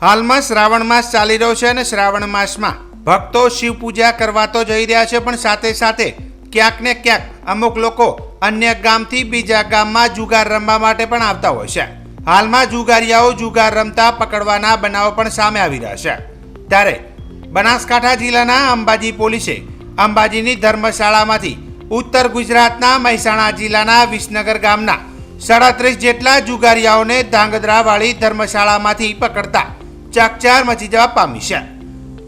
હાલમાં શ્રાવણ માસ ચાલી રહ્યો છે અને શ્રાવણ માસમાં ભક્તો શિવ પૂજા કરવા તો જઈ રહ્યા છે, પણ સાથે સાથે ક્યાંક ને ક્યાંક અમુક લોકો અન્ય ગામથી બીજા ગામમાં જુગાર રમવા માટે પણ આવતા હોય છે. હાલમાં જુગારીયાઓ જુગાર રમતા પકડવાના બનાવો પણ સામે આવી રહ્યા છે. ત્યારે બનાસકાંઠા જિલ્લાના અંબાજી પોલીસે અંબાજીની ધર્મશાળામાંથી ઉત્તર ગુજરાતના મહેસાણા જિલ્લાના વિસનગર ગામના 37 જેટલા જુગારીયાઓને ધાંગધ્રાવાળી ધર્મશાળામાંથી પકડતા ચકચાર મચી જવા પામી છે.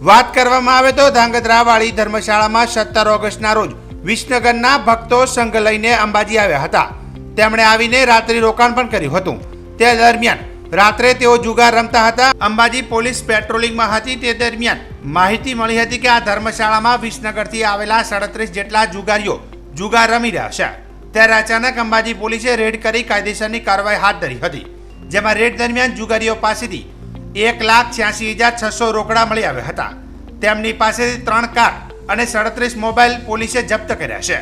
વાત કરવામાં આવે તો ધાંગધ્રાવાળી ધર્મશાળામાં 17 ઓગસ્ટના રોજ વિસનગરના ભક્તો સંઘ લઈને અંબાજી આવ્યા હતા. તેમણે આવીને રાત્રિ રોકાણ પણ કર્યું હતું. તે દરમિયાન રાત્રે તેઓ જુગાર રમતા હતા. અંબાજી પોલીસ પેટ્રોલિંગમાં હતી. તે દરમિયાન માહિતી મળી હતી કે આ ધર્મશાળામાં વિસનગરથી આવેલા 37 જેટલા જુગારીઓ જુગાર રમી રહ્યા છે. ત્યારે અચાનક અંબાજી પોલીસે રેડ કરી કાયદેસરની કાર્યવાહી હાથ ધરી હતી. જેમાં રેડ દરમિયાન જુગારીઓ પાસેથી 1,86,600 રોકડા મળી આવ્યા હતા. તેમની પાસેથી 3 કાર અને 37 મોબાઈલ પોલીસે જપ્ત કર્યા છે.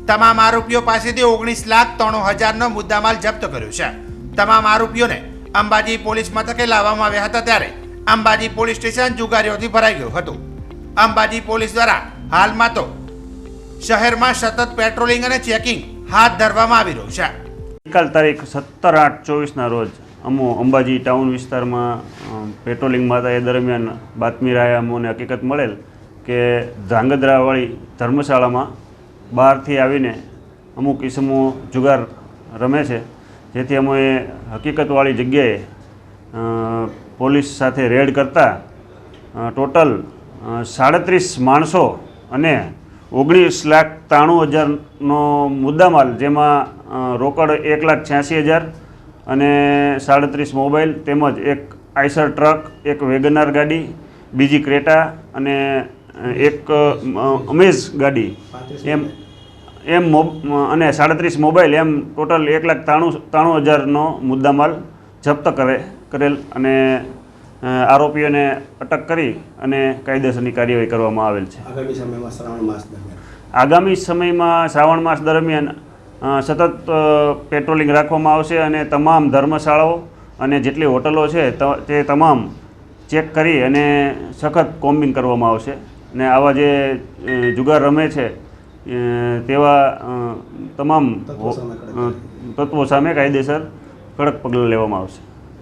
તમામ આરોપીઓ પાસેથી 19,93,000નો મુદ્દામાલ જપ્ત કર્યો છે. તમામ આરોપીઓને અંબાજી પોલીસ મથકે લાવવામાં આવ્યા હતા. ત્યારે અંબાજી પોલીસ સ્ટેશન જુગારીઓથી ભરાઈ ગયું હતું. અંબાજી પોલીસ દ્વારા હાલમાં તો શહેરમાં સતત પેટ્રોલિંગ અને ચેકિંગ હાથ ધરવામાં આવી રહ્યું છે. ગઈકાલ તારીખ 17/8/24ના રોજ અંબાજી ટાઉન વિસ્તારમાં પેટ્રોલિંગમાં હતા. એ દરમિયાન બાતમી રાહે અમને હકીકત મળેલ કે ધાંગધ્રાવાળી ધર્મશાળામાં બહારથી આવીને અમુક ઇસમો જુગાર રમે છે. જેથી અમે હકીકતવાળી જગ્યાએ પોલીસ સાથે રેડ કરતા ટોટલ 37 માણસો અને 19,93,000નો મુદ્દામાલ, જેમાં રોકડ 1,86,000 અને 37 મોબાઈલ તેમજ એક આઈસર ટ્રક, એક વેગનાર ગાડી, બીજી ક્રેટા અને એક અમેઝ ગાડી એમ અને 37 મોબાઈલ એમ ટોટલ 1,93,000નો મુદ્દામાલ જપ્ત કરેલ અને આરોપીઓને અટક કરી અને કાયદેસરની કાર્યવાહી કરવામાં આવેલ છે. આગામી સમયમાં શ્રાવણ માસ દરમિયાન સતત પેટ્રોલિંગ રાખવામાં આવશે અને તમામ ધર્મશાળાઓ અને જેટલી હોટલો છે તે તમામ ચેક કરી અને સખત કોમ્બિંગ કરવામાં આવશે. અને આવા જે જુગાર રમે છે તેવા તમામ તત્વો સામે કાયદેસર કડક પગલાં લેવામાં આવશે.